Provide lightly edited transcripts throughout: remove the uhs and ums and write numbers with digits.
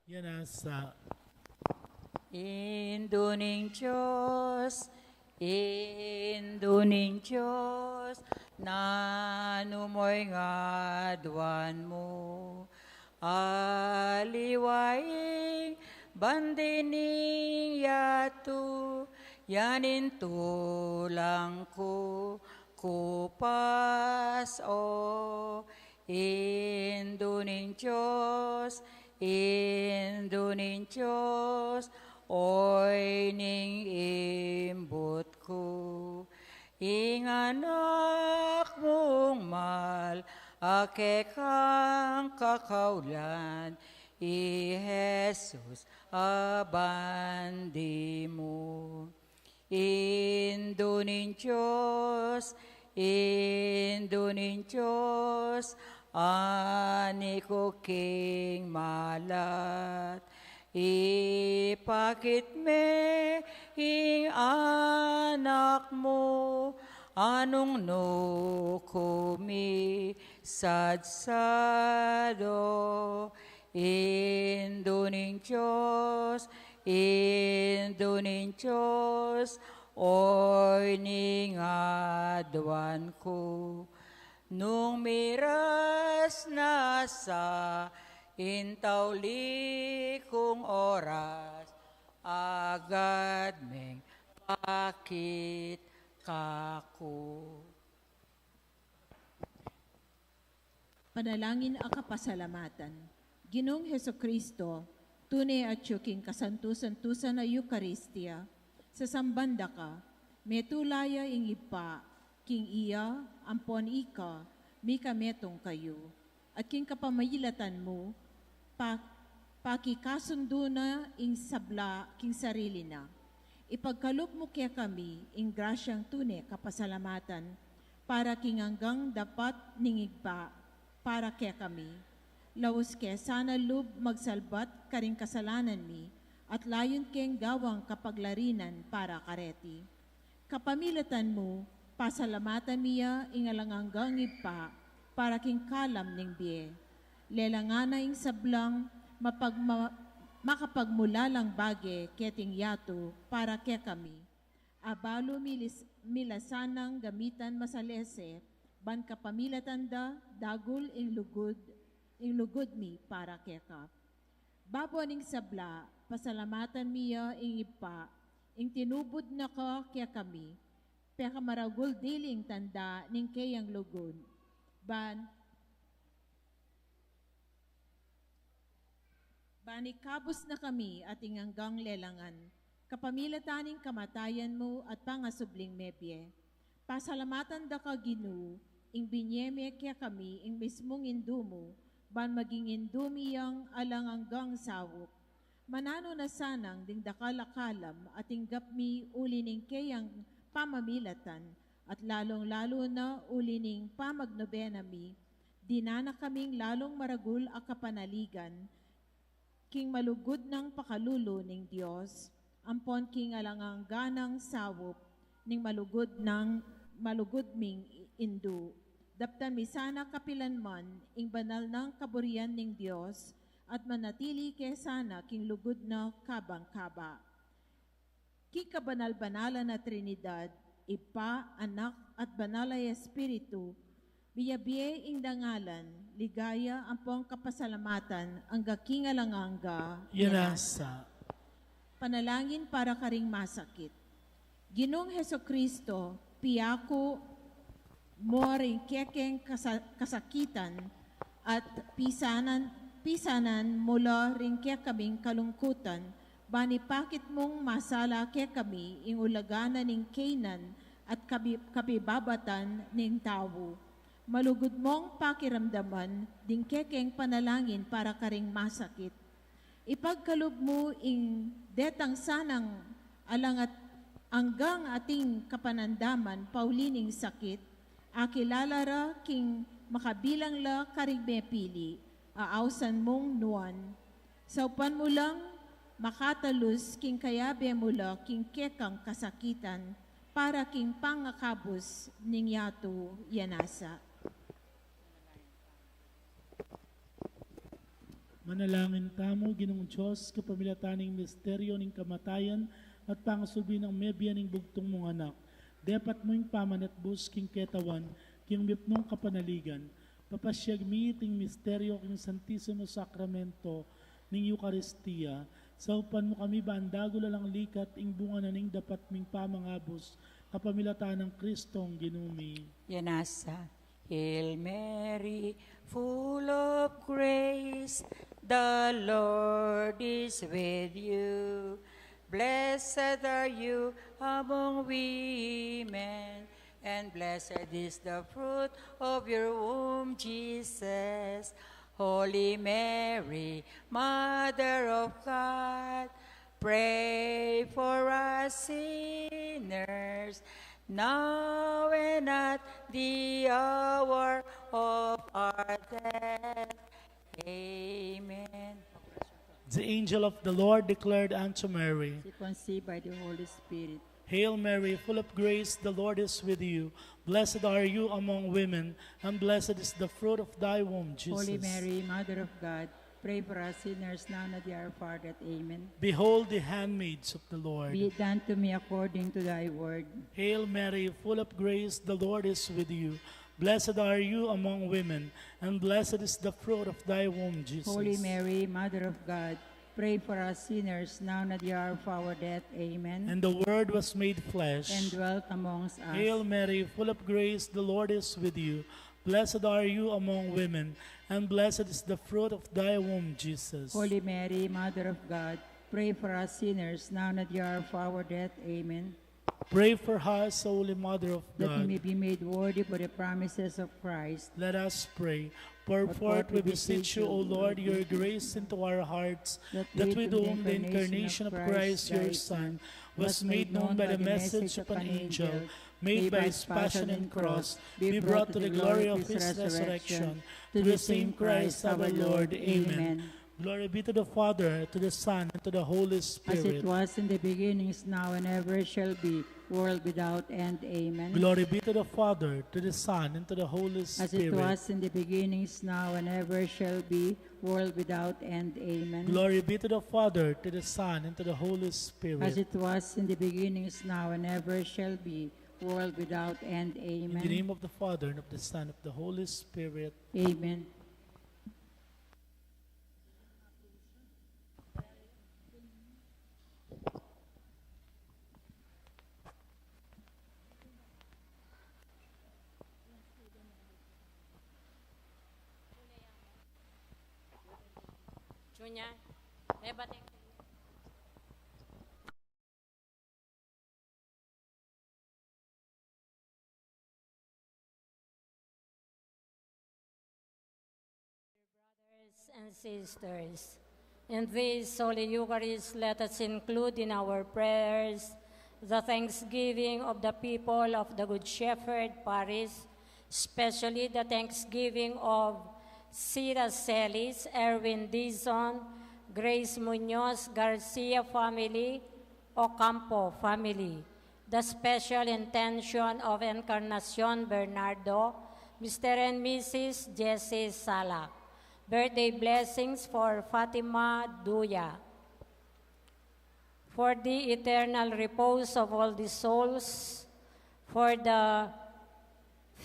Yan sa Induning Diyos, nanumoy ngadwan mo. Aliwaing bandining yatu, yanin tulang ko, kupas o. Induning Diyos, oy ning imbut ko. Inganak mong mal, ake kang kakaulan, i Jesus abandi mo. Induning Diyos, ani ko king malat, ipakit me ing anak mo, anong no kumi sadsado. Induning Diyos, oy ningadwan ko. Nung miras na sa intawli kong oras, agad meng pakit kako. Panalangin ang kapasalamatan. Ginoong Hesukristo, tunay at yuking kasantusan-tusan na Eucharistia, sa sambanda ka, metulaya ing ipa, king iya, ampon ika, mi kametong kayo, at king kapamayilatan mo, pakikasundo na ing sabla king sarili na. Ipagkalop mo kaya kami ing grasyang tunay kapasalamatan, para king hanggang dapat ningigpa, para kaya kami. Laos kaya sana lub magsalbat karing kasalanan mi, at layon keng gawang kapaglarinan para kareti. Kapamilatan mo, pasalamatan miya ingalanganggang ipa, para king kalam ning biye. Lelangana ing sablang, makapagmulalang bage keting yato, para kaya kami. Abalo milasanang gamitan masalese, ban kapamilatan da, dagul ing lugod mi para kaya ka. Babuaning sabla, pasalamatan miya ing ipa, ing tinubod na ka kaya kami, peka maragul diling tanda ning kayang lugod. Banikabos na kami at inganggang lelangan, kapamilataning kamatayan mo at pangasubling mebye. Pasalamatan da ka Ginoo, ing binyeme kaya kami, ing mismong indumo, ban maging indumiyang alang hanggang sawok. Manano na sanang ding dakalakalam at inggap mi uli ning kayang pamamilatan at lalong-lalo na uli ning pamagnobena mi, dinana kaming lalong maragul a kapanaligan, king malugod ng pakalulo ning Dios, ampon king alangangganang sawop, ning malugod ming indu. Daptan mi sana kapilanman, ing banal ng kaburian ning Dios, at manatili kay sana king lugod na kabang-kaba. King kabanal-banala na Trinidad, Ipa, Anak, at Banalay Espiritu, biyabiye ing dangalan, ligaya ang pong kapasalamatan, ang gaking alanganga. yan sa Panalangin para karing masakit. Ginong Hesukristo, piyako mo ring kekeng kasakitan at pisanan mula ring kaya kaming kalungkutan, bani pakit mong masala kaya kami ing ulagana ning kainan at kabibabatan ning tao. Malugod mong pakiramdaman, ding kekeng panalangin para karing masakit. Ipagkalob mo ing detang sanang alangat anggang ating kapanandaman paulining sakit, akilalara king makabilang la karing mepili, aawsan mong nuan. Saupan mo lang, makatalus king kayabe mula king kekang kasakitan, para king pangakabos ning yato yanasa. Manalangin tamo, Ginoong Diyos, kapamilataning misteryo ng kamatayan at pangasulbi ng mebya ng bugtong mong anak. Dapat mo yung paman at bus king ketawan, king mipnong kapanaligan. Papasyag mi ting misteryo king Santisimo Sacramento ng Eucharistia. Sa upan mo kami bandago lalang likat ing bunga na ning dapat ming pamangabos kapamilatan ng Kristong ginumi. Yanasa. Hail Mary, full of grace, the Lord is with you. Blessed are you among women, and blessed is the fruit of your womb, Jesus. Holy Mary, Mother of God, pray for us sinners, now and at the hour of our death. Amen. The angel of the Lord declared unto Mary, She conceived by the Holy Spirit. Hail Mary, full of grace, the Lord is with you. Blessed are you among women, and blessed is the fruit of thy womb, Jesus. Holy Mary, Mother of God, pray for us sinners now and at the hour of our death. Amen. Behold the handmaids of the Lord. Be it done to me according to thy word. Hail Mary, full of grace, the Lord is with you. Blessed are you among women, and blessed is the fruit of thy womb, Jesus. Holy Mary, Mother of God, pray for us sinners now and at the hour of our death. Amen. And the Word was made flesh. And dwelt amongst us. Hail Mary, full of grace, the Lord is with you. Blessed are you among women, and blessed is the fruit of thy womb, Jesus. Holy Mary, Mother of God, pray for us sinners now and at the hour of our death. Amen. Pray for us, Holy Mother of That we may God. be made worthy for the promises of Christ. Let us pray. Pour But forth, we we beseech you, O Lord, your grace into our hearts, that we, with whom the incarnation of Christ, your Son, was made known by the message of an angel, made by his passion and cross, be brought to the glory of his resurrection, to the same Christ our Lord. Amen. Glory be to the Father, to the Son, and to the Holy As Spirit. it was in the beginning, is now, and ever shall be, world without end. Amen. Glory be to the Father, to the Son, and to the Holy As it Spirit. was in the beginning, is now, and ever shall be, world without end. Amen. Glory be to the Father, to the Son, and to the Holy As Spirit. it was in the beginning, is now, and ever shall be, world without end. In the Amen. name of the Father, and of the Son, and of the Holy Spirit. Amen. Junya, hebat yang brothers and sisters. In this Holy Eucharist, let us include in our prayers the thanksgiving of the people of the Good Shepherd Parish, especially the thanksgiving of Sira Celis, Erwin Dizon, Grace Munoz, Garcia family, Ocampo family. The special intention of Encarnacion Bernardo, Mr. and Mrs. Jesse Sala. Birthday blessings for Fatima Duya. For the eternal repose of all the souls, for the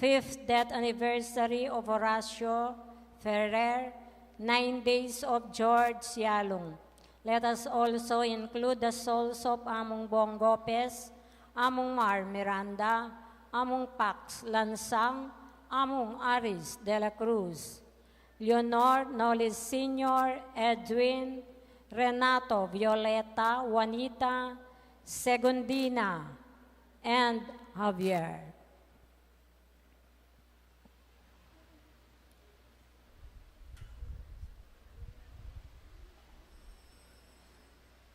5th death anniversary of Horacio Ferrer, 9 days of George Yalong. Let us also include the souls of Among Bong Gopez, Among Mar Miranda, Among Pax Lansang, Among Aris de la Cruz, Leonor Nolis Sr., Edwin, Renato, Violeta, Juanita, Segundina, and Javier.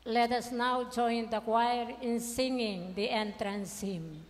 Let us now join the choir in singing the entrance hymn.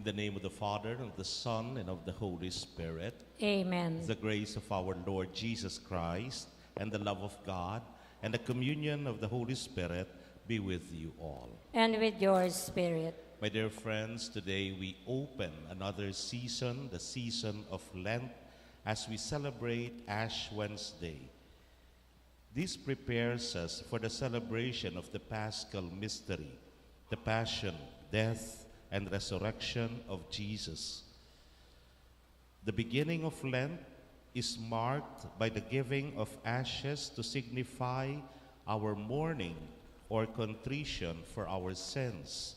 the name of the Father, and of the Son, and of the Holy Spirit. Amen. The grace of our Lord Jesus Christ, and the love of God, and the communion of the Holy Spirit be with you all. And with your spirit. My dear friends, today we open another season, the season of Lent, as we celebrate Ash Wednesday. This prepares us for the celebration of the Paschal mystery, the passion, death, and resurrection of Jesus. The beginning of Lent is marked by the giving of ashes to signify our mourning or contrition for our sins.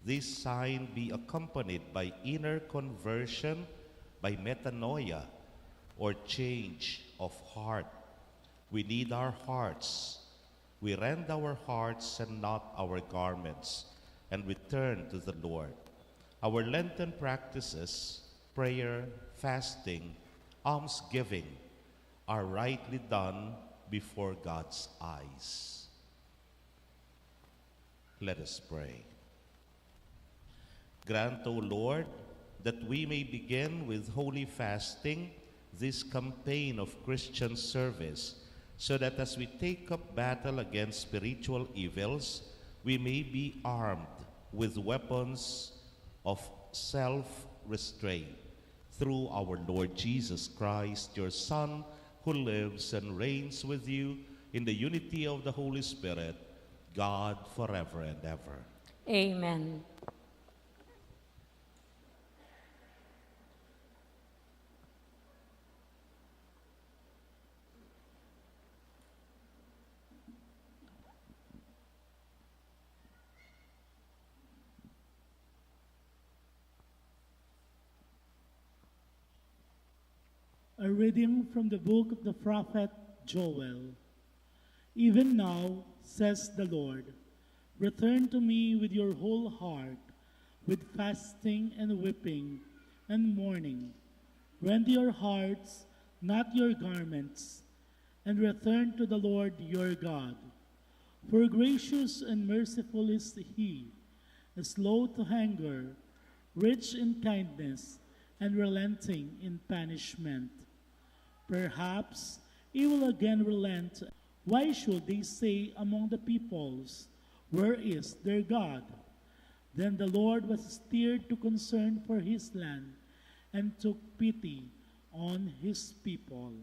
This sign be accompanied by inner conversion, by metanoia, or change of heart. We need our hearts. We rend our hearts and not our garments, and we turn to the Lord. Our Lenten practices, prayer, fasting, almsgiving, are rightly done before God's eyes. Let us pray. Grant, O Lord, that we may begin with holy fasting this campaign of Christian service, so that as we take up battle against spiritual evils, we may be armed with weapons of self-restraint. Through our Lord Jesus Christ, your Son, who lives and reigns with you in the unity of the Holy Spirit, God forever and ever. Amen. A reading from the book of the prophet Joel. Even now, says the Lord, return to me with your whole heart, with fasting and weeping and mourning. Rend your hearts, not your garments, and return to the Lord your God. For gracious and merciful is he, slow to anger, rich in kindness, and relenting in punishment. Perhaps he will again relent. Why should they say among the peoples, where is their God? Then the Lord was stirred to concern for his land and took pity on his people.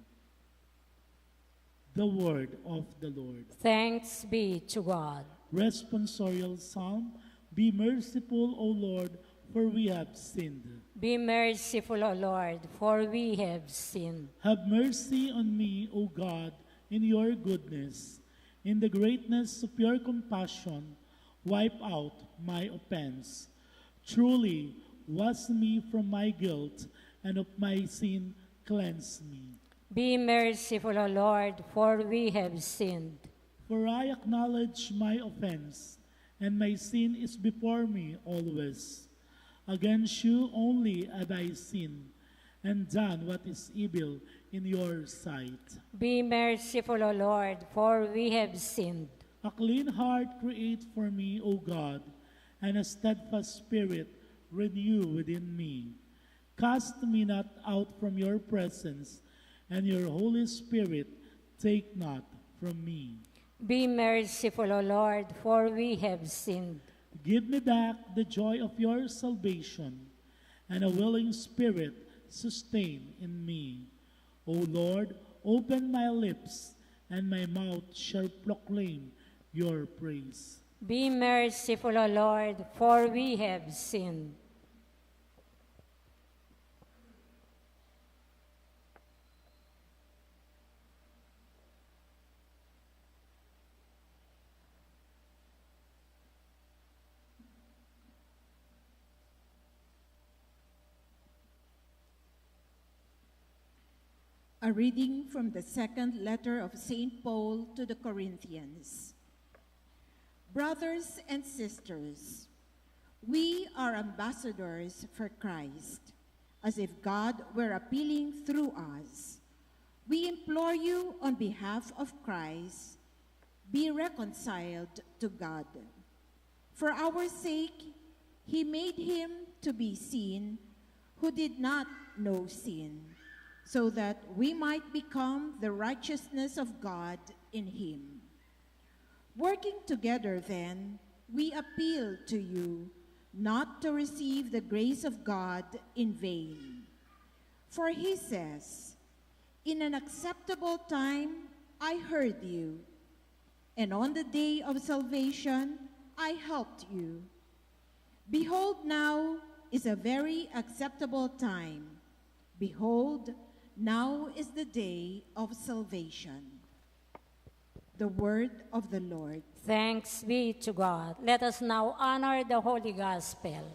The word of the Lord. Thanks be to God. Responsorial Psalm. Be merciful, O Lord, for we have sinned. Be merciful, O Lord, for we have sinned. Have mercy on me, O God, in your goodness. In the greatness of your compassion, wipe out my offense. Truly, wash me from my guilt, and of my sin cleanse me. Be merciful, O Lord, for we have sinned. For I acknowledge my offense, and my sin is before me always. Against you only have I sinned, and done what is evil in your sight. Be merciful, O Lord, for we have sinned. A clean heart create for me, O God, and a steadfast spirit renew within me. Cast me not out from your presence, and your Holy Spirit take not from me. Be merciful, O Lord, for we have sinned. Give me back the joy of your salvation, and a willing spirit sustain in me. O Lord, open my lips, and my mouth shall proclaim your praise. Be merciful, O Lord, for we have sinned. A reading from the second letter of St. Paul to the Corinthians. Brothers and sisters, we are ambassadors for Christ, as if God were appealing through us. We implore you on behalf of Christ, be reconciled to God. For our sake, He made him to be sin who did not know sin, so that we might become the righteousness of God in him. Working together then, we appeal to you not to receive the grace of God in vain. For he says, "In an acceptable time I heard you, and on the day of salvation I helped you." Behold, now is a very acceptable time. Behold, now is the day of salvation. The word of the Lord. Thanks be to God. Let us now honor the Holy Gospel.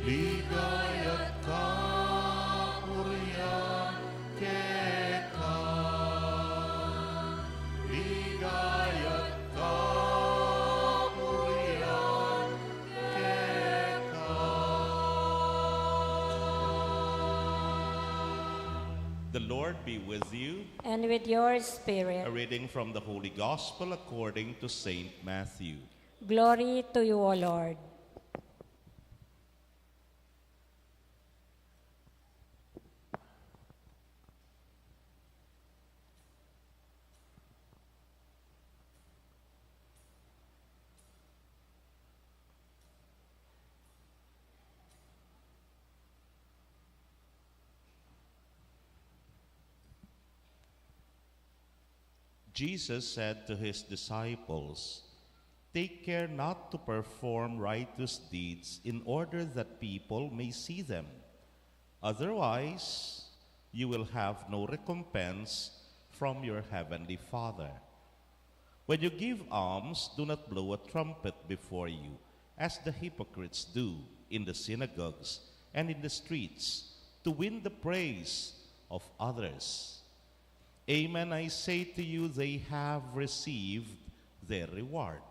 Ligaya't kapurihan keka. Ligaya't kapurihan keka. The Lord be with you. And with your spirit. A reading from the Holy Gospel according to Saint Matthew. Glory to you, O Lord. Jesus said to his disciples, "Take care not to perform righteous deeds in order that people may see them. Otherwise, you will have no recompense from your heavenly Father. When you give alms, do not blow a trumpet before you, as the hypocrites do in the synagogues and in the streets, to win the praise of others. Amen, I say to you, they have received their reward.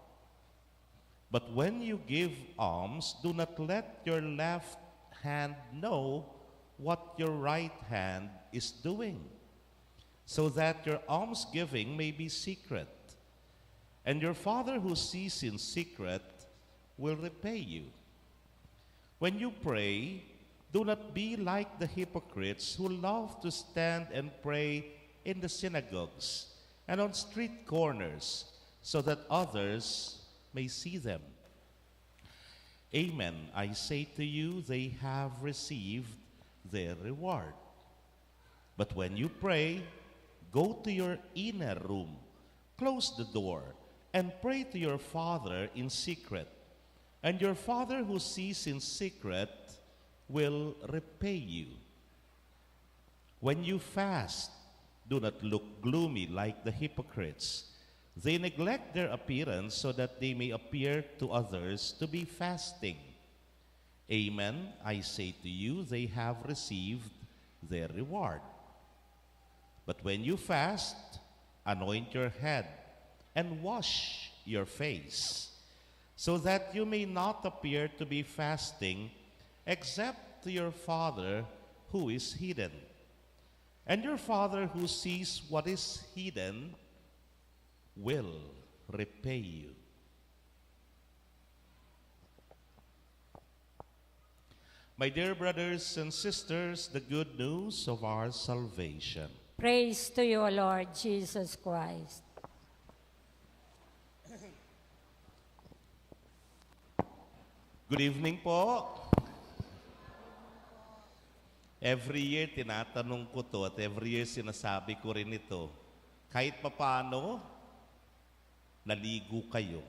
But when you give alms, do not let your left hand know what your right hand is doing, so that your almsgiving may be secret. And your Father who sees in secret will repay you. When you pray, do not be like the hypocrites who love to stand and pray in the synagogues and on street corners, so that others may see them. Amen, I say to you, they have received their reward. But when you pray, go to your inner room, close the door, and pray to your Father in secret. And your Father who sees in secret will repay you. When you fast, do not look gloomy like the hypocrites. They neglect their appearance so that they may appear to others to be fasting. Amen, I say to you, they have received their reward. But when you fast, anoint your head and wash your face, so that you may not appear to be fasting, except to your Father who is hidden. And your Father who sees what is hidden will repay you. My dear brothers and sisters, the good news of our salvation. Praise to you, Lord Jesus Christ. Good evening po. Every year, tinatanong ko to at every year sinasabi ko rin ito. Kahit papano, naligo kayo.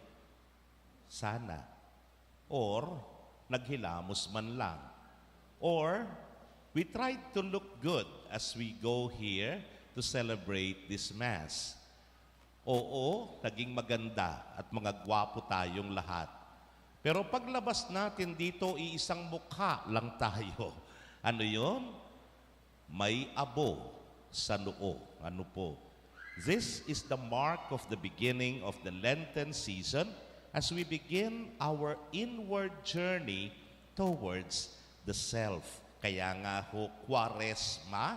Sana. Or, naghilamos man lang. Or, we try to look good as we go here to celebrate this Mass. Oo, naging maganda at mga gwapo tayong lahat. Pero paglabas natin dito, iisang mukha lang tayo. Ano yon? May abo sa noo. Ano po? This is the mark of the beginning of the Lenten season as we begin our inward journey towards the self. Kaya nga ho, Kwaresma,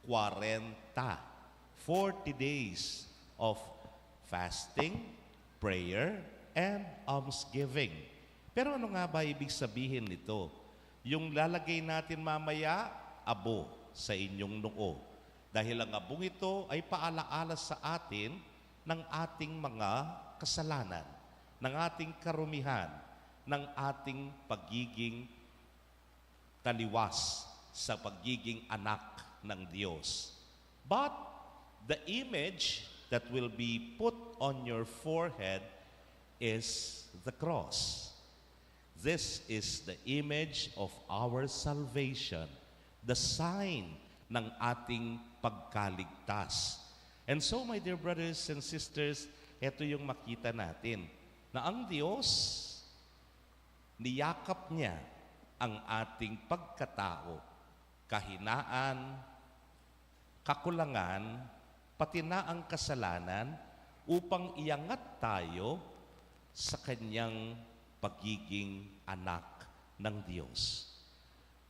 40, 40 days of fasting, prayer, and almsgiving. Pero ano nga ba ibig sabihin nito? Yung lalagay natin mamaya, abo sa inyong noo. Dahil ang abong ito ay paalaala sa atin ng ating mga kasalanan, ng ating karumihan, ng ating pagiging taliwas sa pagiging anak ng Diyos. But the image that will be put on your forehead is the cross. This is the image of our salvation, the sign ng ating pagkaligtas. And so, my dear brothers and sisters, ito yung makita natin, na ang Diyos, niyakap niya ang ating pagkatao, kahinaan, kakulangan, pati na ang kasalanan, upang iangat tayo sa kanyang pagiging anak ng Diyos.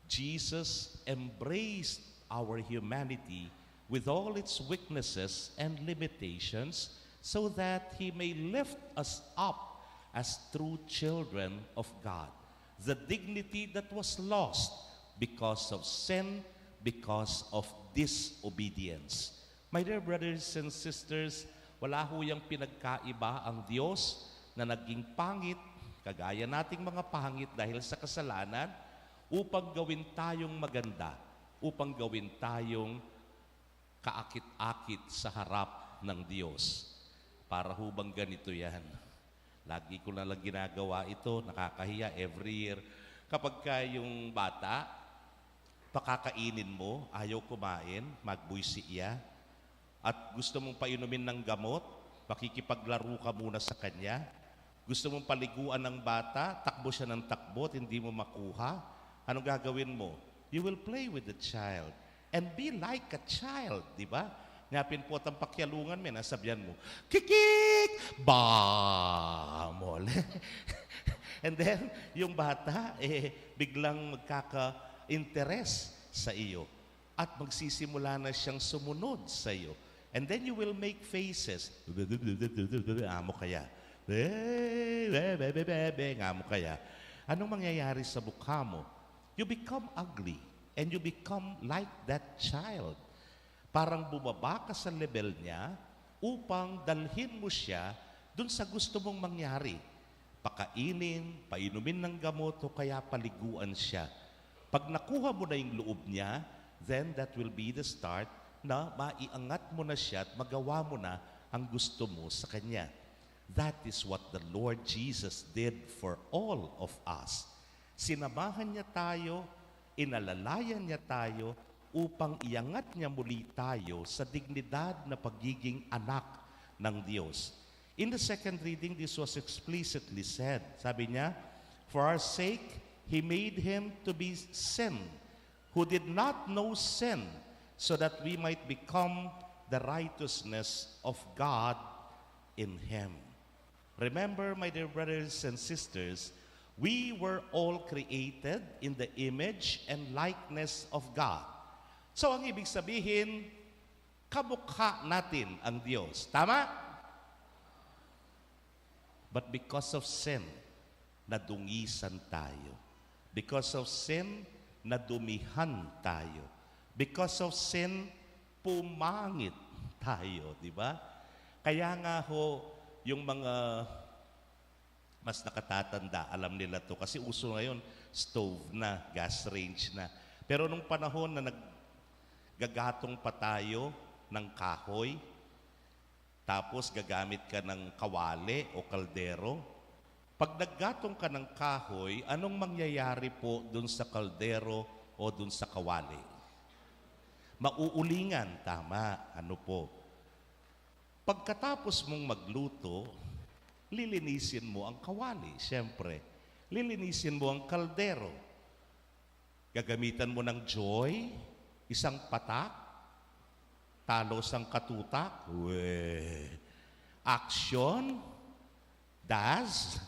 Jesus embraced our humanity with all its weaknesses and limitations so that He may lift us up as true children of God. The dignity that was lost because of sin, because of disobedience. My dear brothers and sisters, wala ho yung pinagkaiba ang Diyos na naging pangit, kagaya nating mga pangit dahil sa kasalanan, upang gawin tayong maganda, upang gawin tayong kaakit-akit sa harap ng Diyos. Para ho bang ganito yan? Lagi ko na lang ginagawa ito, nakakahiya every year. Kapag ka yung bata, pakakainin mo, ayaw kumain, magbuisi iya, at gusto mong painumin ng gamot, pakikipaglaro ka muna sa kanya. Gusto mong paliguan ng bata, takbo siya ng takbo at hindi mo makuha. Anong gagawin mo? You will play with the child and be like a child, di ba? Ngapin po at ang pakyalungan, nasabihan mo, kikik! Bamol! And then, yung bata, biglang magkaka-interest sa iyo at magsisimula na siyang sumunod sa iyo. And then you will make faces. Amo kaya. Amo kaya. Anong mangyayari sa mukha mo? You become ugly and you become like that child. Parang bumaba ka sa level niya upang dalhin mo siya dun sa gusto mong mangyari. Pakainin, painumin ng gamot o kaya paliguan siya. Pag nakuha mo na yung loob niya, then that will be the start na maiangat mo na siya at magawa mo na ang gusto mo sa kanya. That is what the Lord Jesus did for all of us. Sinamahan niya tayo, inalalayan niya tayo, upang iangat niya muli tayo sa dignidad na pagiging anak ng Diyos. In the second reading, this was explicitly said. Sabi niya, for our sake, He made Him to be sin, who did not know sin, so that we might become the righteousness of God in Him. Remember, my dear brothers and sisters, we were all created in the image and likeness of God. So ang ibig sabihin, kamukha natin ang Diyos. Tama? But because of sin, nadungisan tayo. Because of sin, nadumihan tayo. Because of sin, pumangit tayo, di ba? Kaya nga ho, yung mga mas nakatatanda, alam nila to. Kasi uso ngayon, stove na, gas range na. Pero nung panahon na naggagatong pa tayo ng kahoy, tapos gagamit ka ng kawali o kaldero, pag naggatong ka ng kahoy, anong mangyayari po dun sa kaldero o dun sa kawali? Mauulingan, tama, ano po. Pagkatapos mong magluto, lilinisin mo ang kawali, siyempre. Lilinisin mo ang kaldero. Gagamitan mo ng joy, isang patak, talos ang katutak, action, das,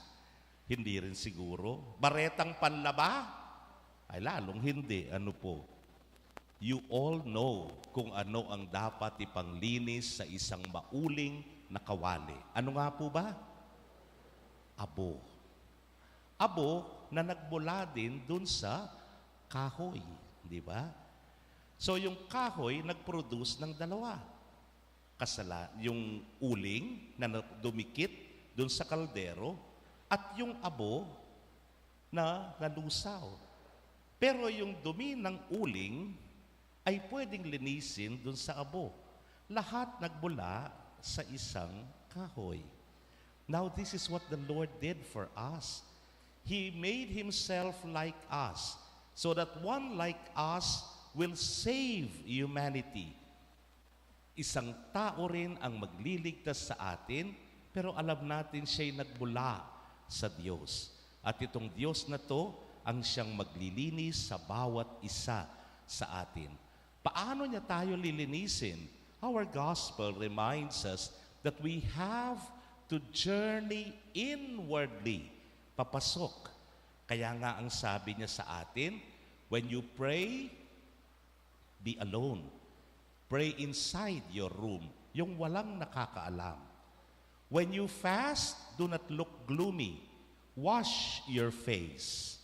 hindi rin siguro. Baretang panlaba, ay lalong hindi, ano po. You all know kung ano ang dapat ipanglinis sa isang mauling na kawali. Ano nga po ba? Abo. Abo na nagmula din dun sa kahoy. Di ba? So yung kahoy nag-produce ng dalawa. Yung uling na dumikit dun sa kaldero at yung abo na nalusaw. Pero yung dumi ng uling ay pwedeng linisin dun sa abo. Lahat nagmula sa isang kahoy. Now, this is what the Lord did for us. He made Himself like us so that one like us will save humanity. Isang tao rin ang magliligtas sa atin, pero alam natin siya'y nagmula sa Diyos. At itong Diyos na to ang siyang maglilinis sa bawat isa sa atin. Paano niya tayo lilinisin? Our gospel reminds us that we have to journey inwardly. Papasok. Kaya nga ang sabi niya sa atin, when you pray, be alone. Pray inside your room, yung walang nakakaalam. When you fast, do not look gloomy. Wash your face.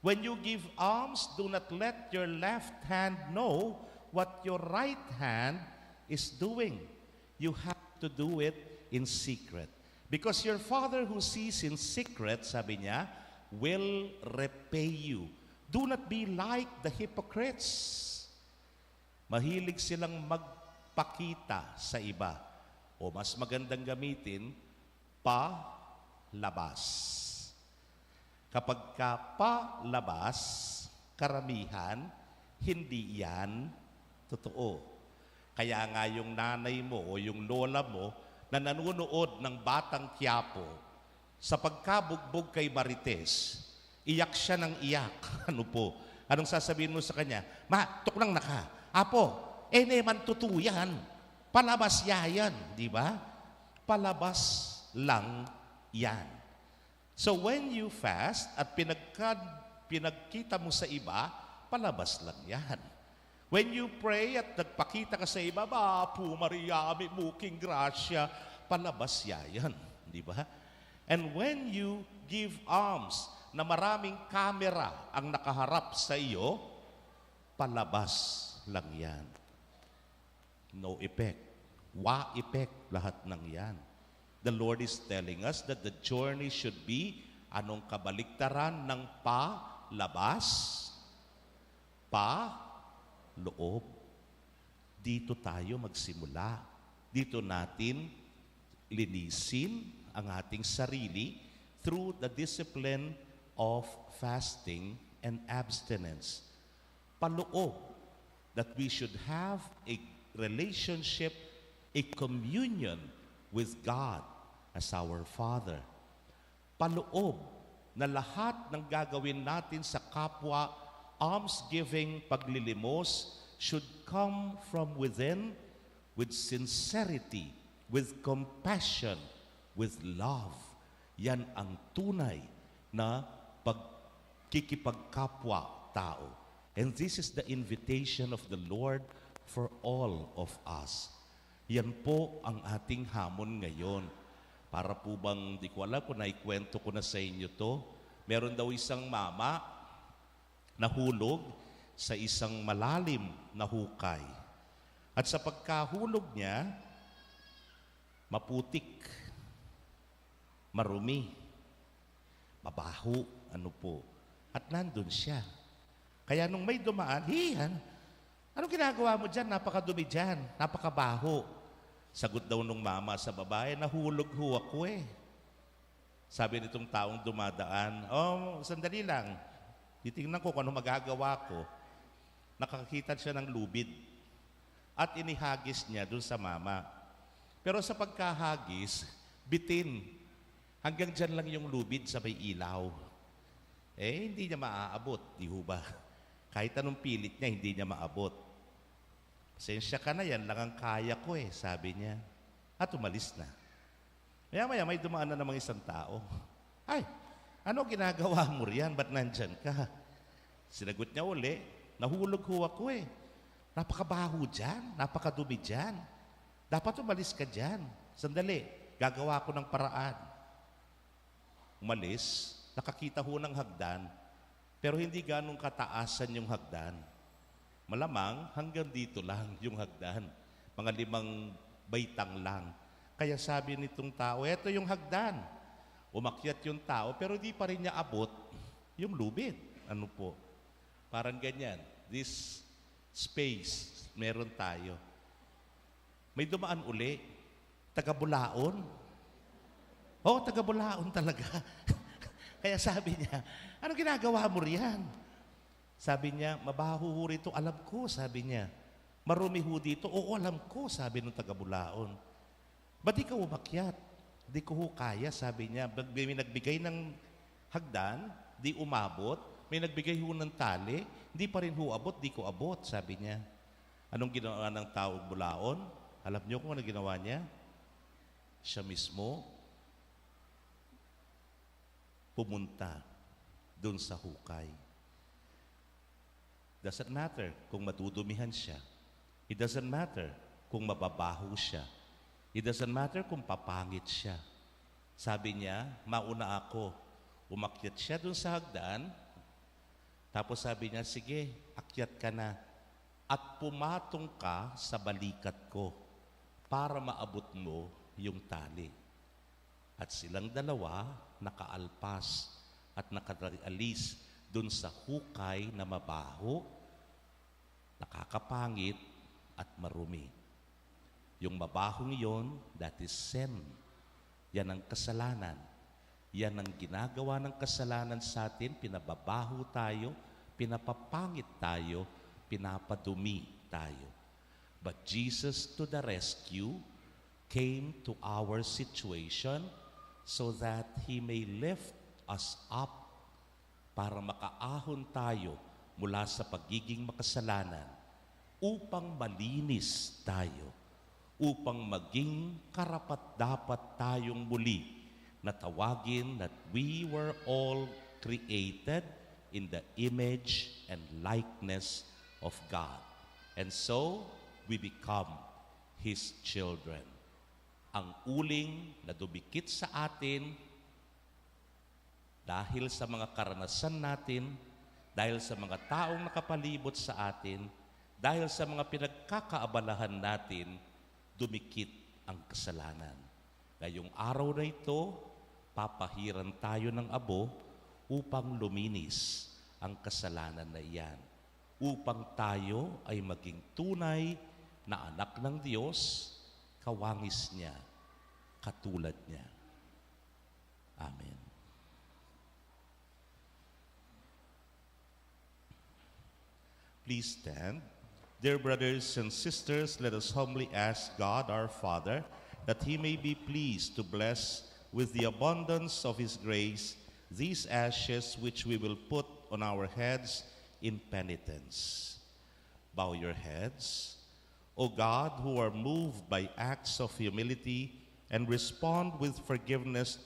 When you give alms, do not let your left hand know what your right hand is doing. You have to do it in secret. Because your Father who sees in secret, sabi niya, will repay you. Do not be like the hypocrites. Mahilig silang magpakita sa iba. O mas magandang gamitin, palabas. Kapag ka palabas, karamihan, hindi yan totoo. Kaya nga yung nanay mo o yung lola mo na nanonood ng Batang Quiapo, sa pagkabugbog kay Marites, iyak siya ng iyak. Ano po? Anong sasabihin mo sa kanya? Ma, tuklang naka. Apo, neman tutuyan. Palabas yan, di ba? Palabas lang yan. So when you fast at pinagkita mo sa iba, palabas lang yan. When you pray at nagpakita ka sa iba, Bapu Maria, may muking grasya, palabas yan, di ba? And when you give alms na maraming kamera ang nakaharap sa iyo, palabas lang yan. No effect. Wa effect lahat ng yan. The Lord is telling us that the journey should be anong kabaliktaran ng palabas, loob. Dito tayo magsimula. Dito natin linisin ang ating sarili through the discipline of fasting and abstinence. Paloob, that we should have a relationship, a communion with God as our Father. Paloob na lahat ng gagawin natin sa kapwa, almsgiving, paglilimos, should come from within with sincerity, with compassion, with love. Yan ang tunay na pagkikipagkapwa-tao. And this is the invitation of the Lord for all of us. Yan po ang ating hamon ngayon. Para po bang, di ko alam kung naikwento ko na sa inyo to, meron daw isang mama nahulog sa isang malalim na hukay. At sa pagkahulog niya, maputik, marumi, mabaho, ano po. At nandun siya. Kaya nung may dumaan, anong ginagawa mo dyan? Napakadumi dyan, napakabaho. Sagot daw nung mama sa babae, nahulog ho ako eh. Sabi nitong taong dumadaan, sandali lang. Titingnan ko kung ano magagawa ko. Nakakita siya ng lubid. At inihagis niya dun sa mama. Pero sa pagkahagis, bitin. Hanggang dyan lang yung lubid sa may ilaw. Hindi niya maaabot, di ho ba? Kahit anong pilit niya, hindi niya maabot. Pasensya ka na, yan lang ang kaya ko sabi niya. At umalis na. Maya-maya may dumaan na namang isang tao. Ay, ano ginagawa mo riyan? Ba't nandyan ka? Sinagot niya uli, nahulog ho ako Napakabaho dyan, napakadumi dyan. Dapat umalis ka dyan. Sandali, gagawa ko ng paraan. Umalis, nakakita ho ng hagdan, pero hindi ganong kataasan yung hagdan. Malamang hanggang dito lang yung hagdan. Mga 5 baitang lang. Kaya sabi nitong tao, eto yung hagdan. Umakyat yung tao, pero di pa rin niya abot yung lubid. Ano po? Parang ganyan. This space, meron tayo. May dumaan uli. Taga-Bulaon. Taga-Bulaon talaga. Kaya sabi niya, anong ginagawa mo riyan? Sabi niya, mabaho ho rito, alam ko, sabi niya. Marumi ho dito, oo, alam ko, sabi ng taga-Bulaon. Ba't di ka umakyat? Di ko ho kaya, sabi niya. May nagbigay ng hagdan, di umabot. May nagbigay ho ng tali, di pa rin ho abot, di ko abot, sabi niya. Anong ginawa ng taong Bulaon? Alam niyo kung ano ginawa niya? Siya mismo pumunta dun sa hukay. Doesn't matter kung matudumihan siya. It doesn't matter kung mababaho siya. It doesn't matter kung papangit siya. Sabi niya, mauna ako. Umakyat siya dun sa hagdan. Tapos sabi niya, sige, akyat ka na. At pumatong ka sa balikat ko para maabot mo yung tali. At silang dalawa nakaalpas at nakaalis dun sa hukay na mabaho, nakakapangit at marumi. Yung mabahong yon, that is sin. Yan ang kasalanan. Yan ang ginagawa ng kasalanan sa atin. Pinababaho tayo, pinapapangit tayo, pinapadumi tayo. But Jesus to the rescue came to our situation so that He may lift us up para makaahon tayo mula sa pagiging makasalanan upang malinis tayo, upang maging karapat-dapat tayong muli na tawagin that we were all created in the image and likeness of God. And so, we become His children. Ang uling na dumikit sa atin dahil sa mga karanasan natin, dahil sa mga taong nakapalibot sa atin, dahil sa mga pinagkakaabalahan natin, dumikit ang kasalanan. Ngayong araw na ito, papahiran tayo ng abo upang luminis ang kasalanan na iyan. Upang tayo ay maging tunay na anak ng Diyos, kawangis niya, katulad niya. Amen. Please stand. Dear brothers and sisters, let us humbly ask God our Father that He may be pleased to bless with the abundance of His grace these ashes which we will put on our heads in penitence. Bow your heads. O God, who are moved by acts of humility and respond with forgiveness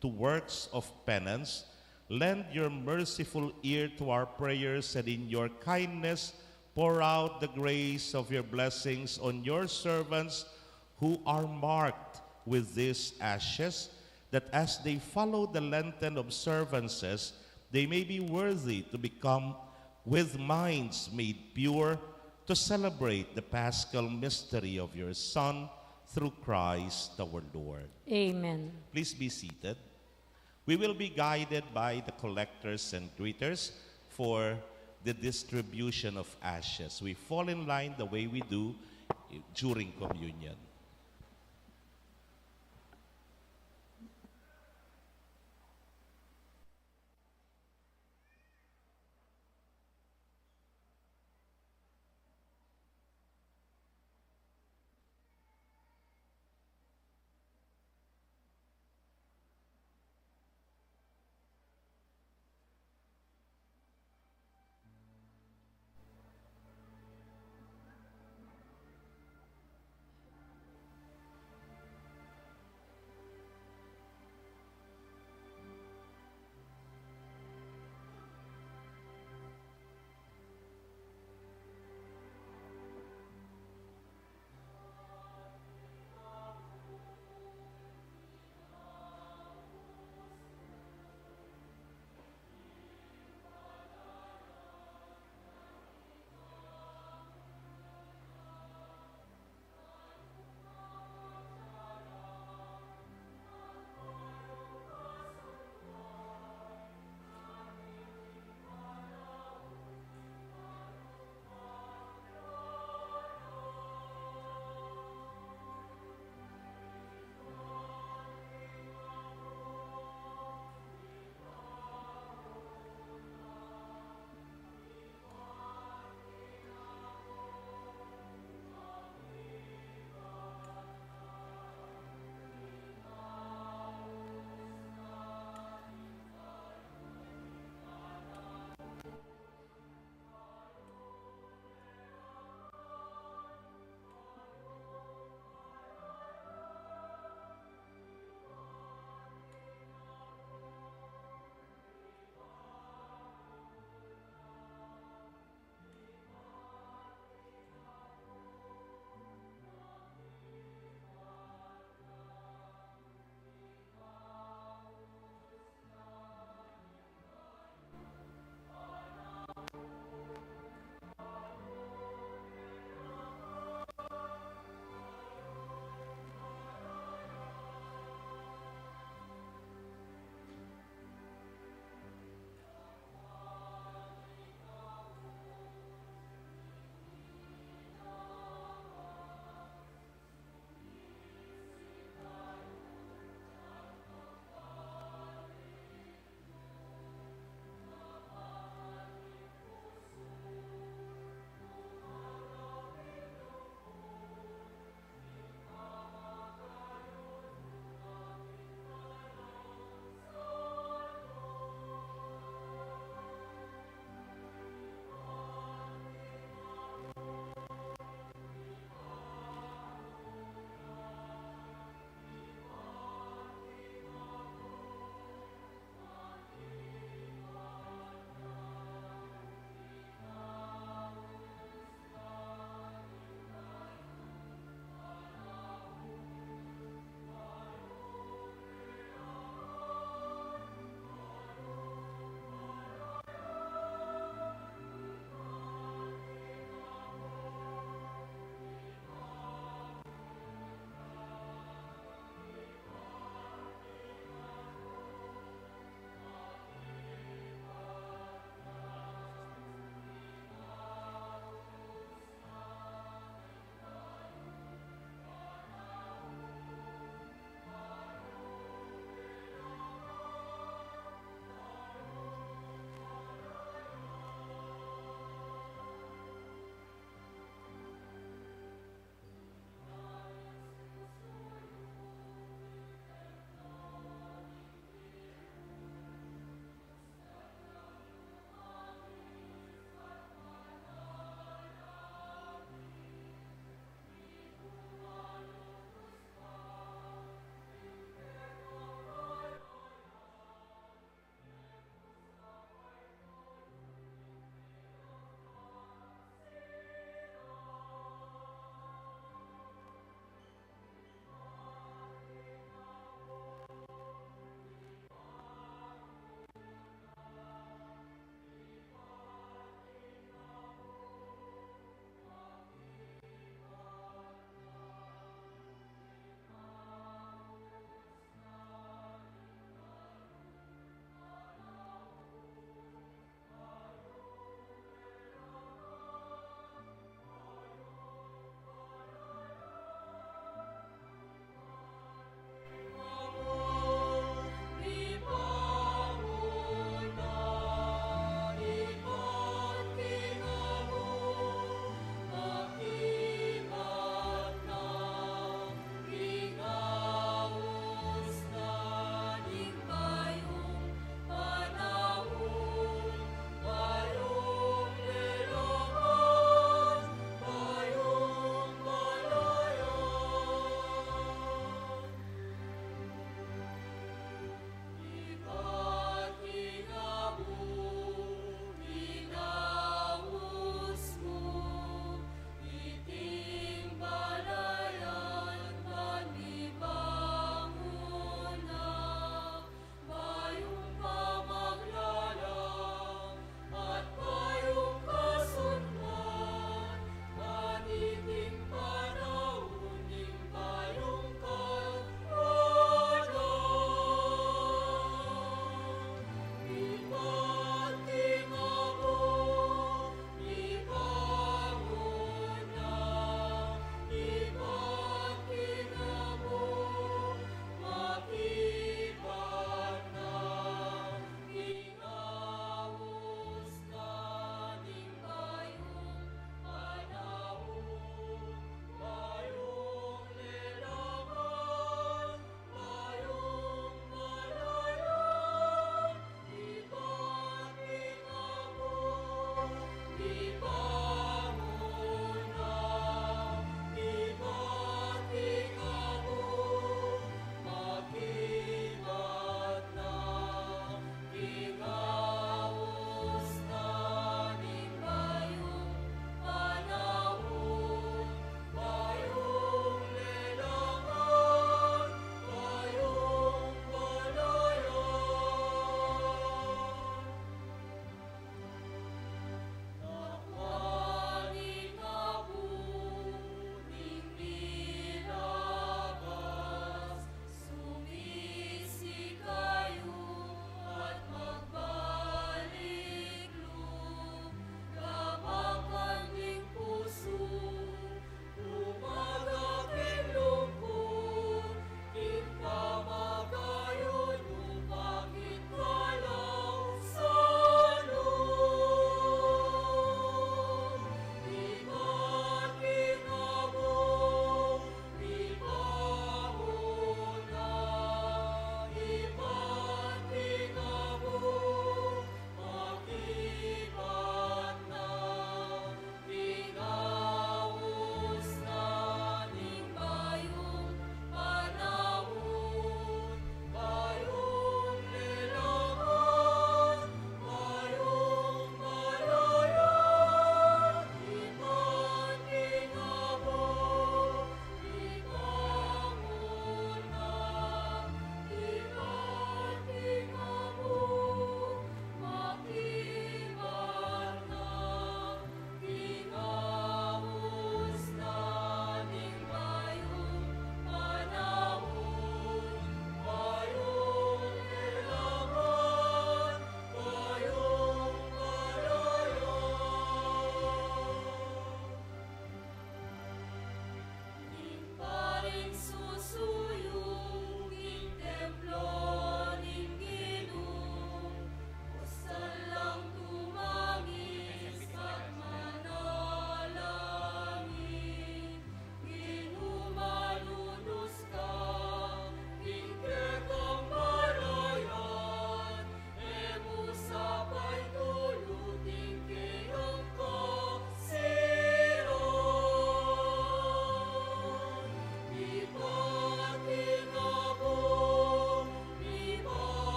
to works of penance, lend your merciful ear to our prayers, and in your kindness pour out the grace of your blessings on your servants who are marked with these ashes, that as they follow the Lenten observances, they may be worthy to become, with minds made pure, to celebrate the paschal mystery of your Son, through Christ our Lord. Amen. Please be seated. We will be guided by the collectors and greeters for the distribution of ashes. We fall in line the way we do during communion.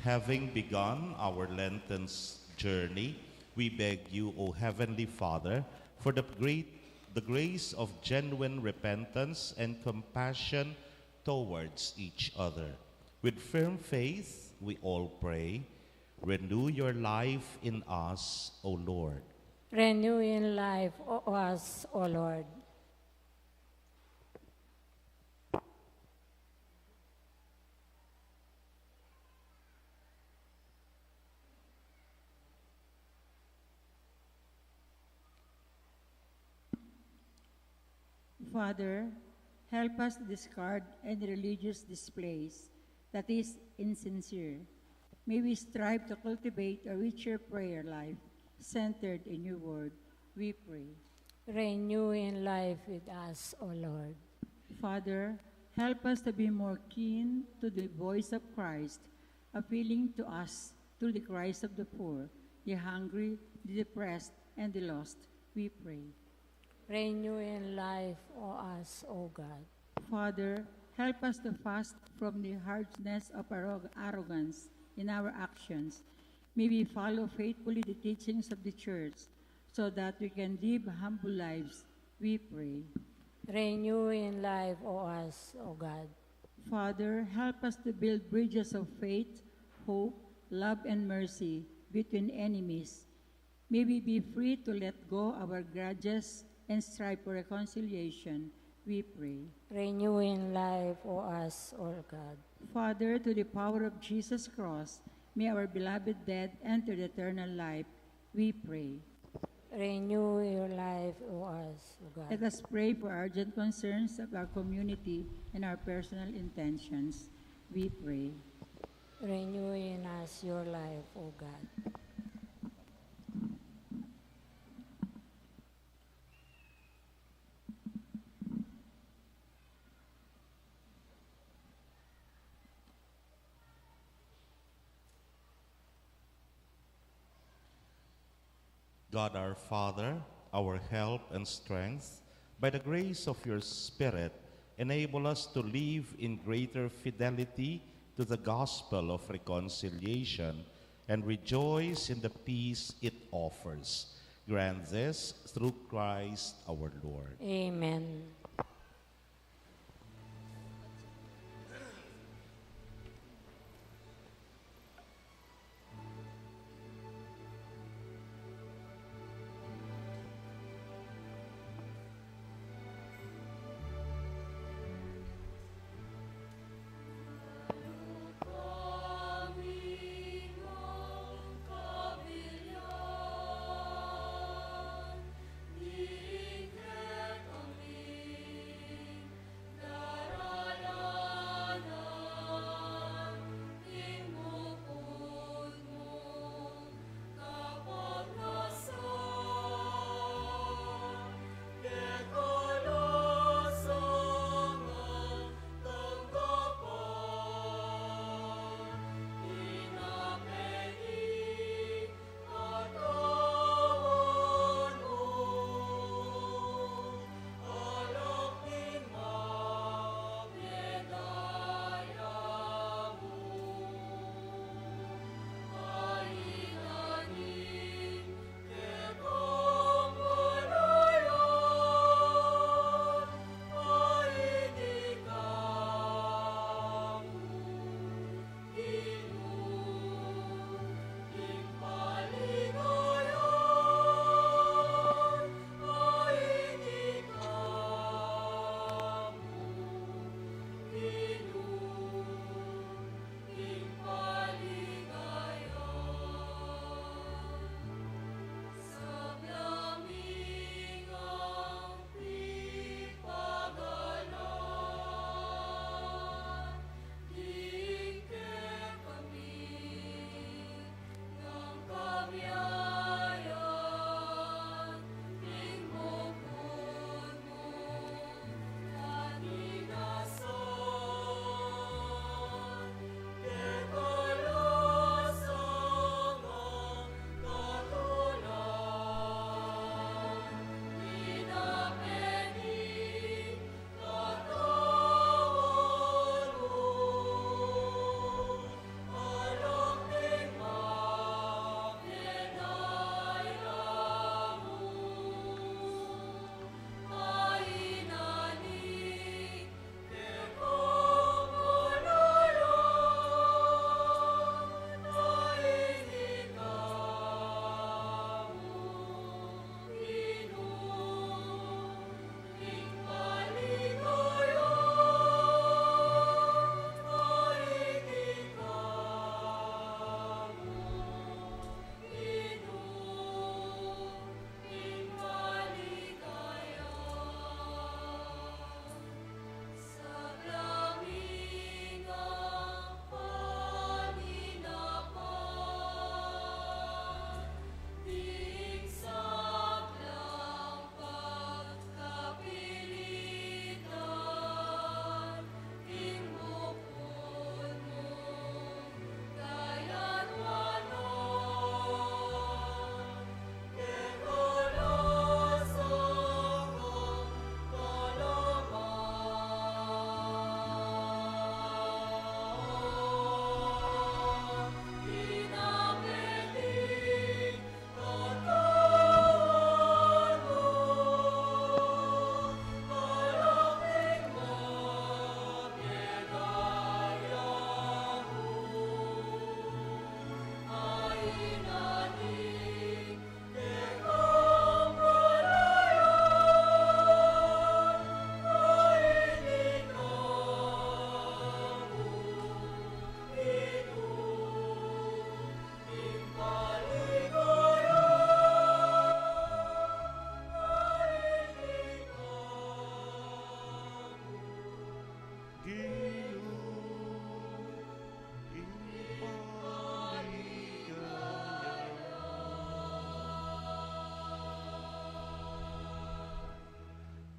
Having begun our Lenten journey, we beg you, O Heavenly Father, for the grace of genuine repentance and compassion towards each other. With firm faith, we all pray, renew your life in us, O Lord. Renew in life us, O Lord. Father, help us to discard any religious displays that is insincere. May we strive to cultivate a richer prayer life centered in your word, we pray. Renew in life with us, O Lord. Father, help us to be more keen to the voice of Christ, appealing to us through the cries of the poor, the hungry, the depressed, and the lost, we pray. Renew in life us, O God. Father, help us to fast from the harshness of arrogance in our actions. May we follow faithfully the teachings of the Church so that we can live humble lives, we pray. Renew in life us, O God. Father, help us to build bridges of faith, hope, love, and mercy between enemies. May we be free to let go our grudges and strive for reconciliation, we pray. Renew in life us, O God. Father, to the power of Jesus' cross, may our beloved dead enter the eternal life, we pray. Renew your life us, O God. Let us pray for urgent concerns of our community and our personal intentions, we pray. Renew in us your life, O God. God our Father, our help and strength, by the grace of your Spirit, enable us to live in greater fidelity to the gospel of reconciliation and rejoice in the peace it offers. Grant this through Christ our Lord. Amen.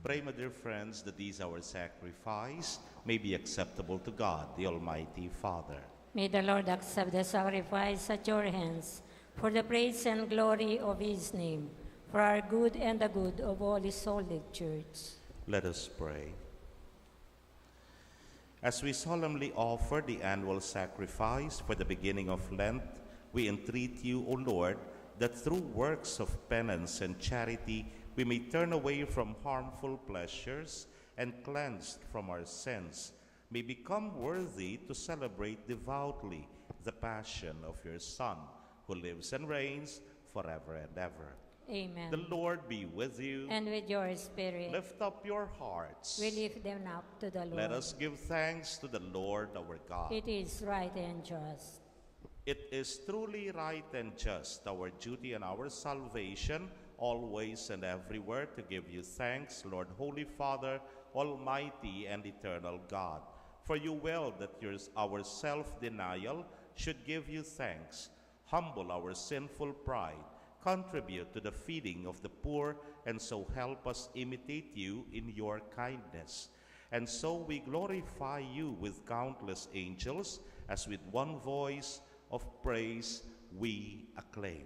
Pray, my dear friends, that these our sacrifice may be acceptable to God, the Almighty Father. May the Lord accept the sacrifice at your hands for the praise and glory of his name, for our good and the good of all his holy church. Let us pray. As we solemnly offer the annual sacrifice for the beginning of Lent, we entreat you, O Lord, that through works of penance and charity we may turn away from harmful pleasures and, cleansed from our sins, may become worthy to celebrate devoutly the passion of your Son, who lives and reigns forever and ever. Amen. The Lord be with you. And with your spirit. Lift up your hearts. We lift them up to the Lord. Let us give thanks to the Lord our God. It is right and just. It is truly right and just, our duty and our salvation, always and everywhere, to give you thanks, Lord, Holy Father, Almighty and eternal God. For you will that our self-denial should give you thanks, humble our sinful pride, contribute to the feeding of the poor, and so help us imitate you in your kindness. And so we glorify you with countless angels, as with one voice of praise we acclaim.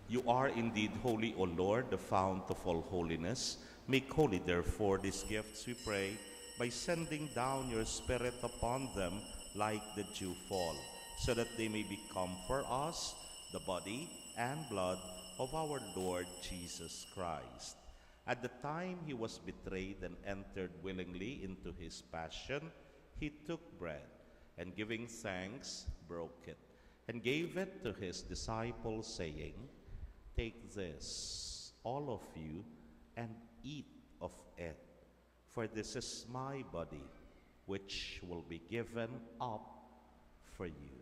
You are indeed holy, O Lord, the fount of all holiness. Make holy, therefore, these gifts, we pray, by sending down your Spirit upon them like the dewfall, so that they may become for us the body and blood of our Lord Jesus Christ. At the time he was betrayed and entered willingly into his passion, he took bread, and giving thanks, broke it, and gave it to his disciples, saying, "Take this, all of you, and eat of it, for this is my body, which will be given up for you."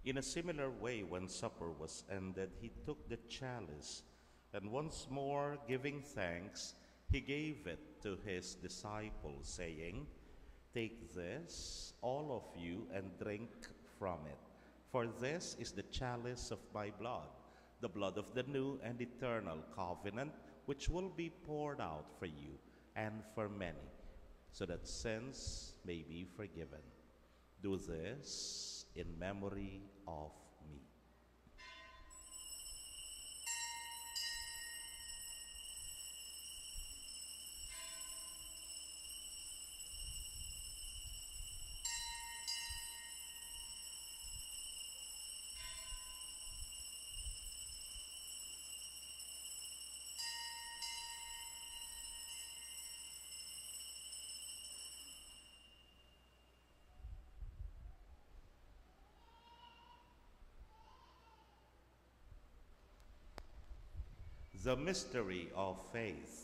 In a similar way, when supper was ended, he took the chalice, and once more giving thanks, he gave it to his disciples, saying, "Take this, all of you, and drink from it, for this is the chalice of my blood, the blood of the new and eternal covenant, which will be poured out for you and for many, so that sins may be forgiven. Do this in memory of me." The mystery of faith.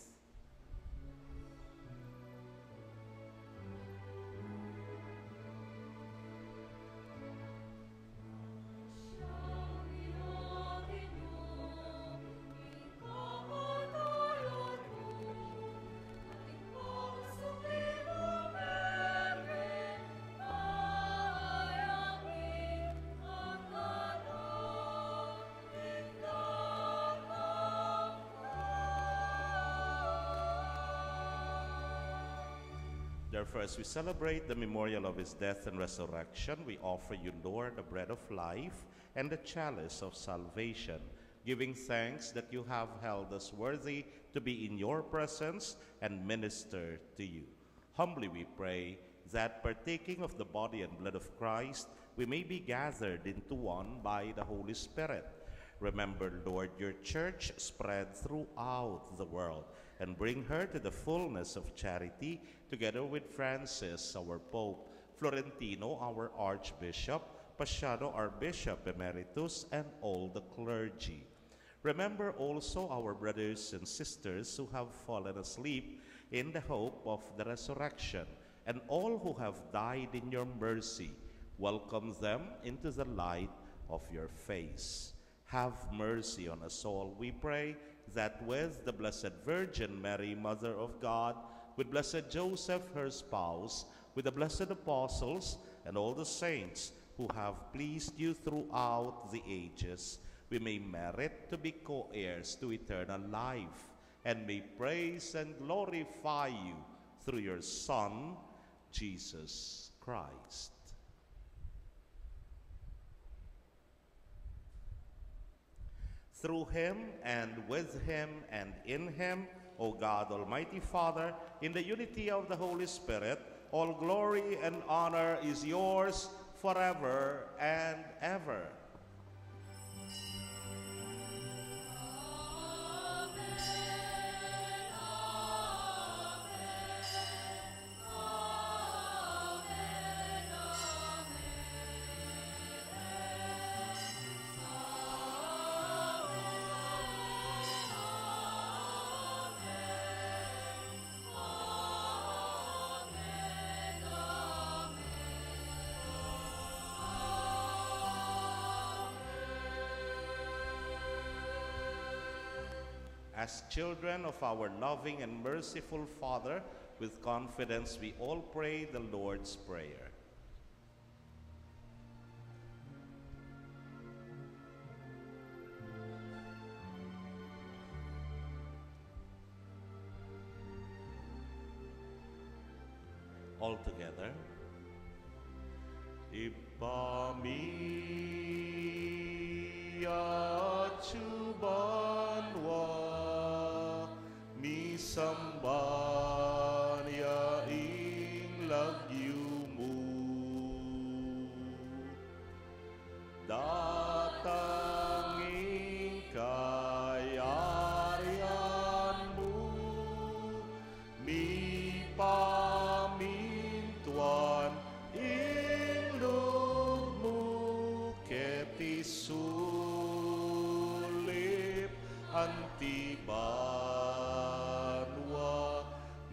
Therefore, as we celebrate the memorial of his death and resurrection, we offer you, Lord, the bread of life and the chalice of salvation, giving thanks that you have held us worthy to be in your presence and minister to you. Humbly we pray that, partaking of the body and blood of Christ, we may be gathered into one by the Holy Spirit. Remember, Lord, your church spread throughout the world, and bring her to the fullness of charity, together with Francis, our Pope, Florentino, our Archbishop, Paciano, our Bishop Emeritus, and all the clergy. Remember also our brothers and sisters who have fallen asleep in the hope of the resurrection, and all who have died in your mercy. Welcome them into the light of your face. Have mercy on us all, we pray, that with the Blessed Virgin Mary, Mother of God, with Blessed Joseph, her spouse, with the blessed apostles, and all the saints who have pleased you throughout the ages, we may merit to be co-heirs to eternal life, and may praise and glorify you through your Son, Jesus Christ. Through him, and with him, and in him, O God, Almighty Father, in the unity of the Holy Spirit, all glory and honor is yours forever and ever. As children of our loving and merciful Father, with confidence we all pray the Lord's Prayer. All together. Ipamiyachubanwa misamba niya ing lagyumu datangin kayarianmu mi pamintuan sulip antibanwa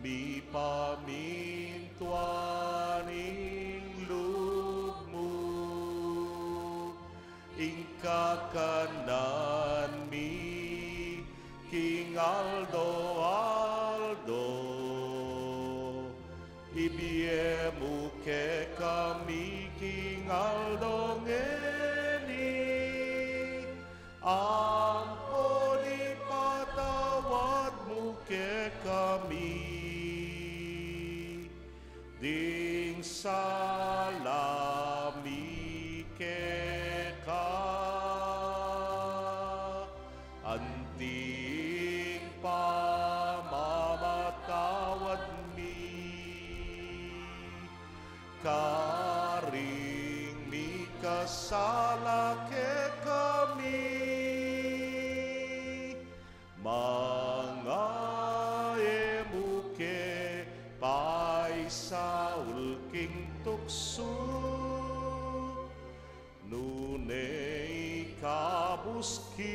mi pamintuan ing lubmu ing kakanan mi King Aldo ibiemu ke kami King Aldo ampuni patawad-mu ke kami, ding salami ke ka, anting pamamatawad mi, karing mi kasala ke kami. Mga emuke paisaul king tuksu nunay kabusking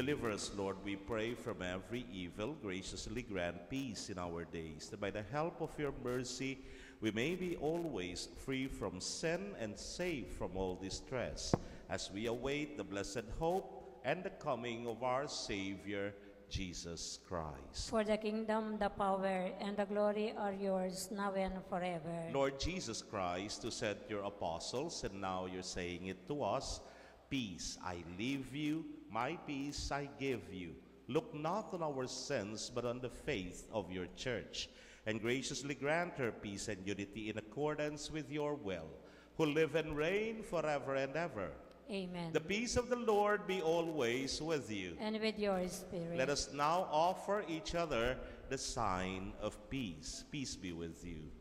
Deliver us, Lord, we pray, from every evil. Graciously grant peace in our days, that by the help of your mercy we may be always free from sin and safe from all distress, as we await the blessed hope and the coming of our Savior, Jesus Christ. For the kingdom, the power, and the glory are yours, now and forever. Lord Jesus Christ, who said to your apostles, and now you're saying it to us, peace I leave you, my peace I give you. Look not on our sins, but on the faith of your church, and graciously grant her peace and unity in accordance with your will, who live and reign forever and ever. Amen. The peace of the Lord be always with you. And with your spirit. Let us now offer each other the sign of peace. Peace be with you.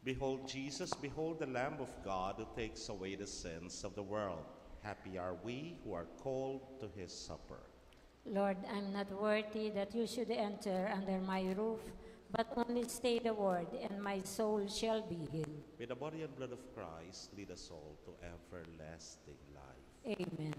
Behold Jesus, behold the Lamb of God who takes away the sins of the world. Happy are we who are called to his supper. Lord, I'm not worthy that you should enter under my roof, but only say the word, and my soul shall be healed. May the body and blood of Christ lead us all to everlasting life. Amen.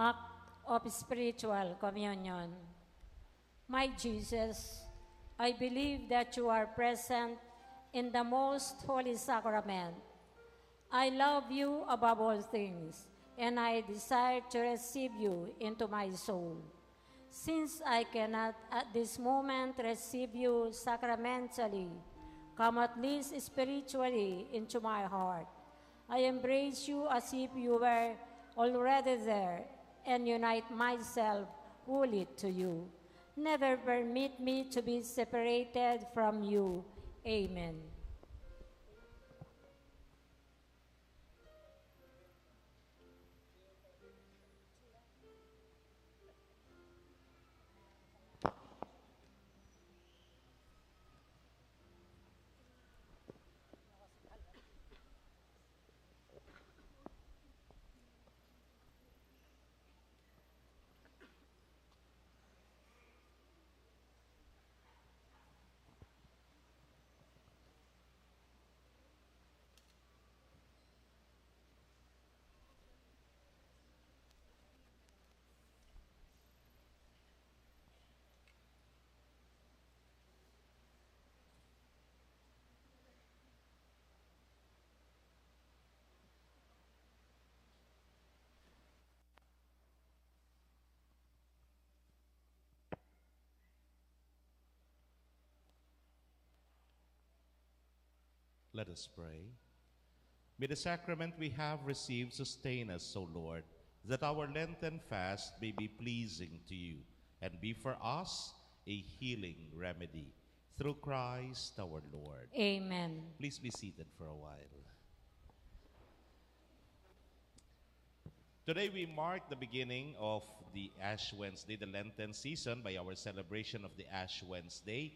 act of spiritual communion. My Jesus, I believe that you are present in the most holy sacrament. I love you above all things, and I desire to receive you into my soul. Since I cannot at this moment receive you sacramentally, come at least spiritually into my heart. I embrace you as if you were already there and unite myself wholly to you. Never permit me to be separated from you. Amen. Let us pray. May the sacrament we have received sustain us, O Lord, that our Lenten fast may be pleasing to you and be for us a healing remedy. Through Christ our Lord. Amen. Please be seated for a while. Today we mark the beginning of the Ash Wednesday, the Lenten season, by our celebration of the Ash Wednesday.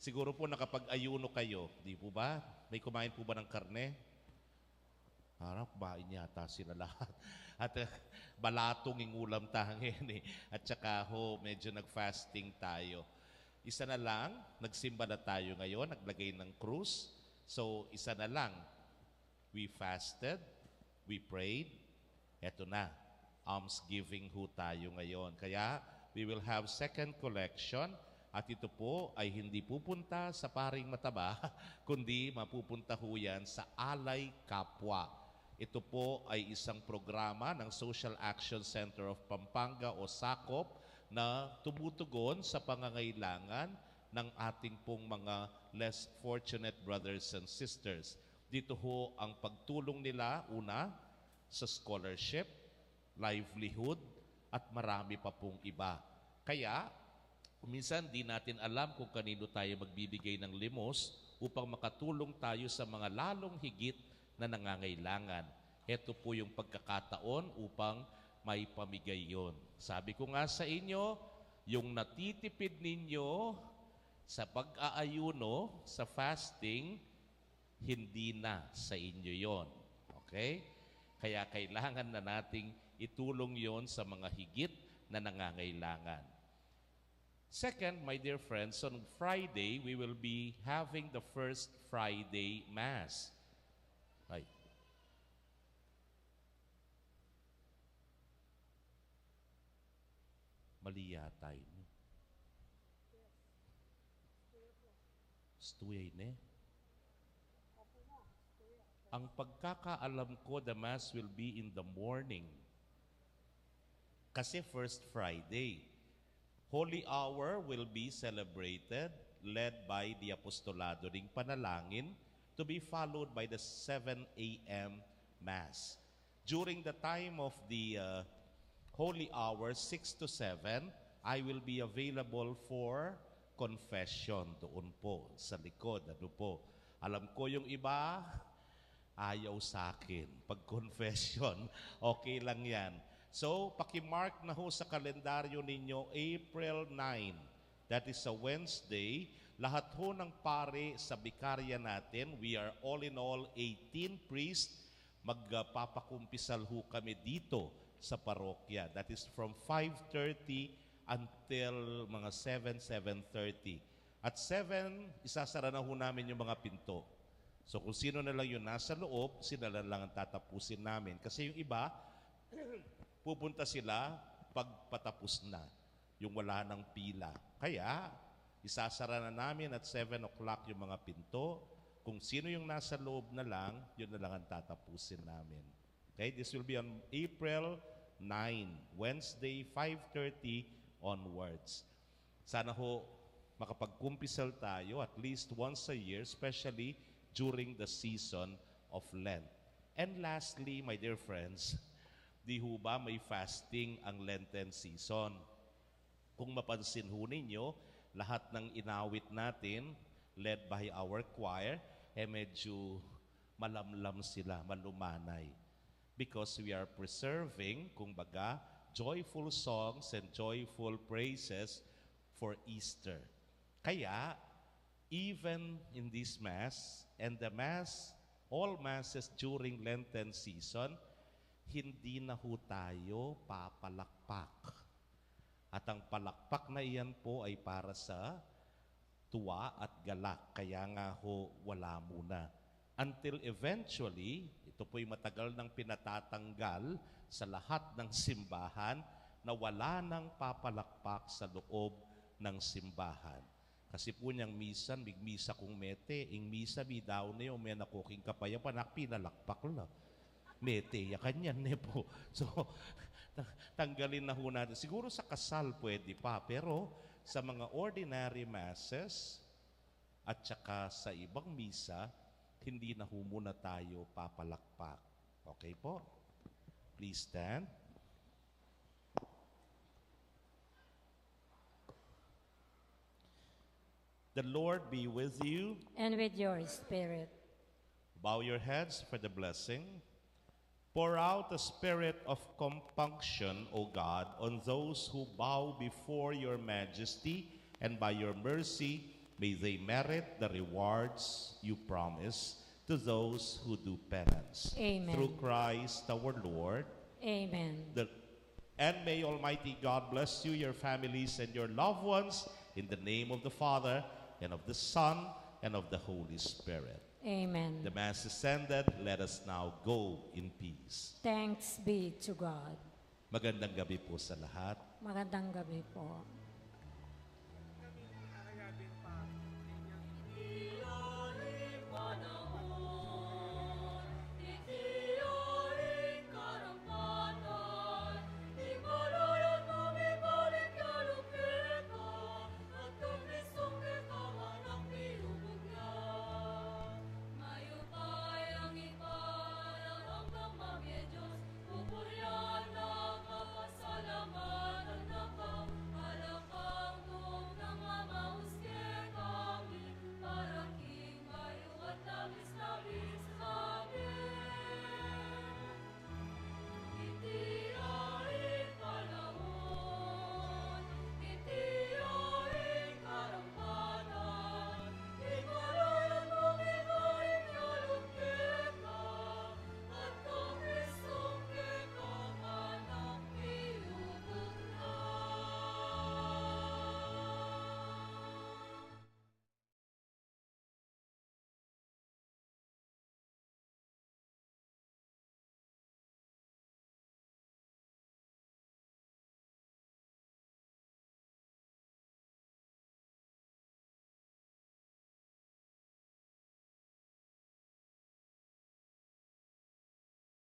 Siguro po nakapag-ayuno kayo, di po ba? May kumain po ba ng karne? Parang kumain yata sila lahat. At balatong yung ulam tangin eh. At saka ho, medyo nag-fasting tayo. Isa na lang, nagsimba na tayo ngayon, naglagay ng krus. So, isa na lang. We fasted, we prayed, eto na, almsgiving ho tayo ngayon. Kaya, we will have second collection. At ito po ay hindi pupunta sa paring mataba, kundi mapupunta ho yan sa Alay Kapwa. Ito po ay isang programa ng Social Action Center of Pampanga o SACOP na tumutugon sa pangangailangan ng ating pong mga less fortunate brothers and sisters. Dito ho ang pagtulong nila, una, sa scholarship, livelihood, at marami pa pong iba. Kaya, minsan di natin alam kung kanino tayo magbibigay ng limos upang makatulong tayo sa mga lalong higit na nangangailangan. Ito po yung pagkakataon upang may pamigay yon. Sabi ko nga sa inyo, yung natitipid ninyo sa pag-aayuno, sa fasting, hindi na sa inyo yon. Okay? Kaya kailangan na nating itulong yon sa mga higit na nangangailangan. Second, my dear friends, on Friday, we will be having the first Friday Mass. Ay. Mali yata yun. Stuyay ne. Ang pagkakaalam ko, the Mass will be in the morning. Kasi first Friday. Holy Hour will be celebrated, led by the Apostolado ng Panalangin, to be followed by the 7 a.m. Mass. During the time of the Holy Hour, 6 to 7, I will be available for confession doon po, sa likod. Ano po? Alam ko yung iba, ayaw sa akin. Pag confession, okay lang yan. So, pakimark na ho sa kalendaryo ninyo, April 9. That is a Wednesday. Lahat ho ng pare sa bikarya natin, we are all in all 18 priests. Magpapakumpisal ho kami dito sa parokya. That is from 5:30 until mga 7:30. At 7, isasara na ho namin yung mga pinto. So, kung sino na lang yung nasa loob, sila lang ang tatapusin namin. Kasi yung iba, pupunta sila pagpatapos na, yung wala ng pila. Kaya, isasara na namin at 7 o'clock yung mga pinto. Kung sino yung nasa loob na lang, yun na lang ang tatapusin namin. Okay, this will be on April 9, Wednesday, 5:30 onwards. Sana ho, makapagkumpisal tayo at least once a year, especially during the season of Lent. And lastly, my dear friends, di ho ba may fasting ang Lenten season? Kung mapansin ho ninyo, lahat ng inawit natin, led by our choir, medyo malamlam sila, malumanay. Because we are preserving, kumbaga, joyful songs and joyful praises for Easter. Kaya, even in this Mass, and the Mass, all Masses during Lenten season, hindi na ho tayo papalakpak. At ang palakpak na iyan po ay para sa tuwa at galak. Kaya nga ho, wala muna. Until eventually, ito po'y matagal nang pinatatanggal sa lahat ng simbahan na wala nang papalakpak sa loob ng simbahan. Kasi po niyang misan, misa kung mete, ing misa bidaw na yung may nakuking kapaya, panak pinalakpak lang. Mete, ya kanyan ne po. So, tanggalin na ho natin. Siguro sa kasal pwede pa, pero sa mga ordinary masses at saka sa ibang misa, hindi na ho muna tayo papalakpak. Okay po? Please stand. The Lord be with you. And with your spirit. Bow your heads for the blessing. Pour out the spirit of compunction, O God, on those who bow before your majesty, and by your mercy, may they merit the rewards you promise to those who do penance. Amen. Through Christ our Lord. Amen. And may Almighty God bless you, your families, and your loved ones, in the name of the Father, and of the Son, and of the Holy Spirit. Amen. The Mass is ended. Let us now go in peace. Thanks be to God. Magandang gabi po sa lahat. Magandang gabi po.